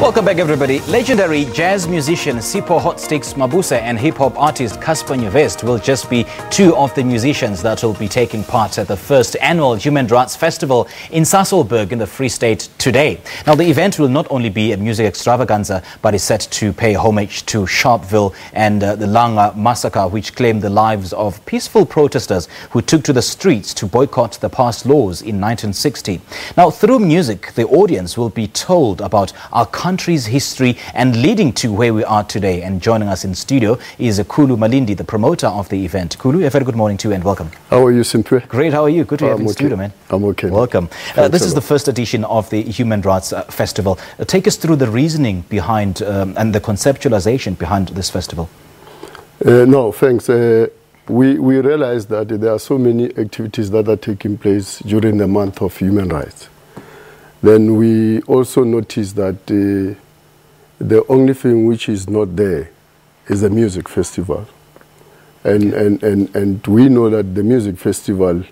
Welcome back, everybody. Legendary jazz musician Sipho Hostix Mabuse and hip-hop artist Cassper Nyovest will just be two of the musicians that will be taking part at the first annual Human Rights Festival in Sasolburg in the Free State today. Now, the event will not only be a music extravaganza, but is set to pay homage to Sharpeville and the Langa Massacre, which claimed the lives of peaceful protesters who took to the streets to boycott the past laws in 1960. Now, through music, the audience will be told about our country's history and leading to where we are today. And joining us in studio is Khulu Malindi, the promoter of the event. Khulu, a very good morning to you and welcome. How are you, Sipho? Great, how are you? Good to have you in studio, man. I'm okay. Welcome. This is the first edition of the Human Rights Festival. Take us through the reasoning behind and the conceptualization behind this festival. No, thanks. We realize that there are so many activities that are taking place during the month of human rights. Then we also notice that the only thing which is not there is the music festival. And we know that the music festival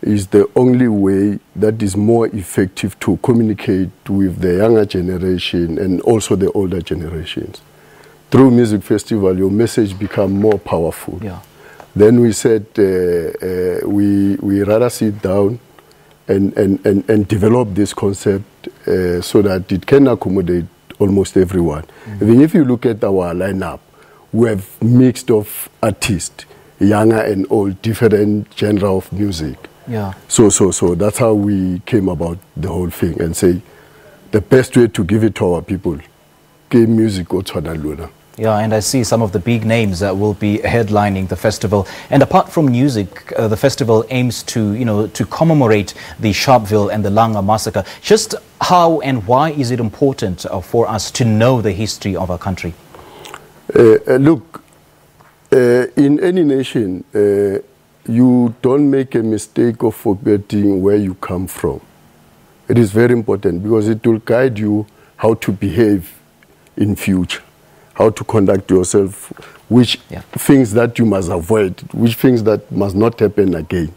is the only way that is more effective to communicate with the younger generation and also the older generations. Through music festival, your message becomes more powerful. Yeah. Then we said we rather sit down and develop this concept so that it can accommodate almost everyone. Even if you look at our lineup, we have mixed of artists, younger and old, different genre of music. Yeah. So that's how we came about the whole thing and say the best way to give it to our people, give music or Luna. Yeah, and I see some of the big names that will be headlining the festival. And apart from music, the festival aims to, to commemorate the Sharpeville and the Langa Massacre. Just how and why is it important for us to know the history of our country? Look, in any nation, you don't make a mistake of forgetting where you come from. It is very important because it will guide you how to behave in future, how to conduct yourself, which things that you must avoid, which things that must not happen again.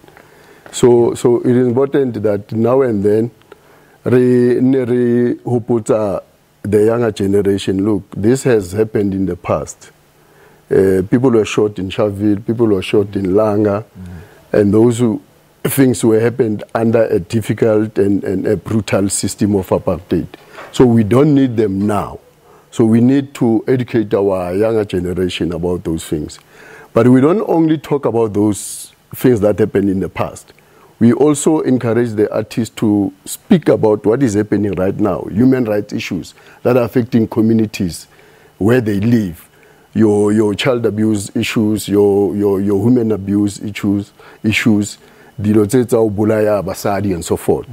So it is important that now and then, the younger generation, look, this has happened in the past. People were shot in Sharpeville, people were shot in Langa, and those things were happened under a difficult and a brutal system of apartheid. So we don't need them now. So we need to educate our younger generation about those things. But we don't only talk about those things that happened in the past. We also encourage the artists to speak about what is happening right now, human rights issues that are affecting communities where they live, your child abuse issues, your human abuse issues, basadi and so forth.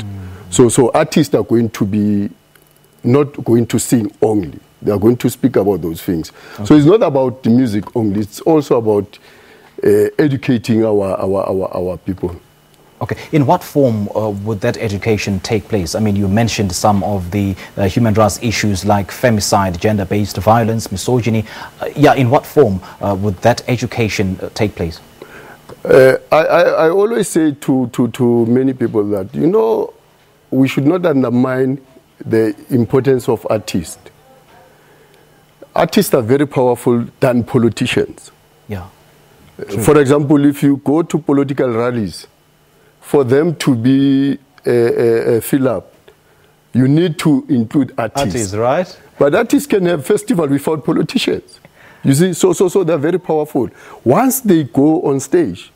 So artists are going to be not going to sing only. They are going to speak about those things. Okay. So it's not about the music only. It's also about educating our people. Okay. In what form would that education take place? I mean, you mentioned some of the human rights issues like femicide, gender-based violence, misogyny. In what form would that education take place? I always say to many people that, we should not undermine the importance of artists. Artists are very powerful than politicians. Yeah. For example, if you go to political rallies, for them to be fill up, you need to include artists. Artists, right? But artists can have festival without politicians. You see, so they're very powerful. Once they go on stage,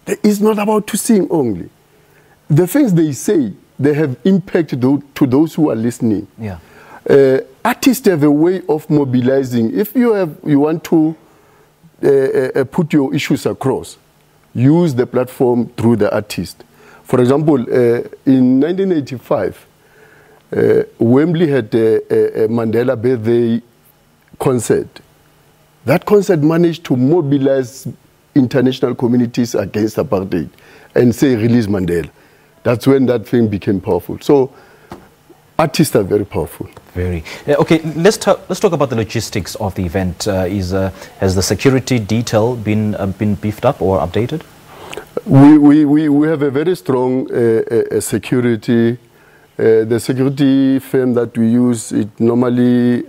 it's not about to sing only. The things they say, they have impact to those who are listening. Yeah. Artists have a way of mobilizing. If you want to put your issues across, use the platform through the artist. For example, in 1985, Wembley had a Mandela birthday concert. That concert managed to mobilize international communities against apartheid and say, release Mandela. That's when that thing became powerful. So artists are very powerful. Very. Okay, let's talk about the logistics of the event. Has the security detail been beefed up or updated? We have a very strong security The security firm that we use, it normally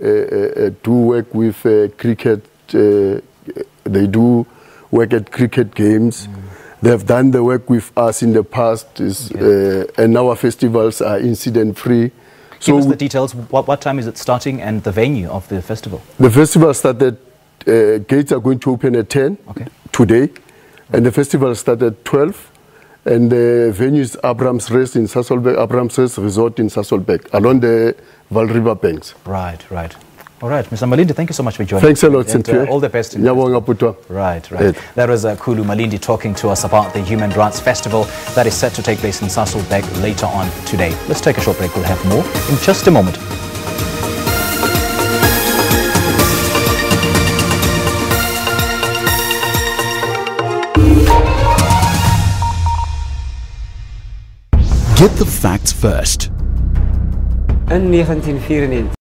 do work with cricket. They do work at cricket games. They have done the work with us in the past, and our festivals are incident-free. Give us the details. What time is it starting and the venue of the festival? The festival started, gates are going to open at 10 today, and the festival started at 12. And the venue is Abrams Rest in Sasolburg, Abrams Rest Resort in Sasolburg, along the Val River banks. Right. All right, Mr. Malindi, thank you so much for joining. Thanks a lot, Cynthia. All the best. Right. That was Khulu Malindi talking to us about the Human Rights Festival that is set to take place in Sasolburg later on today. Let's take a short break. We'll have more in just a moment. Get the facts first. In 1994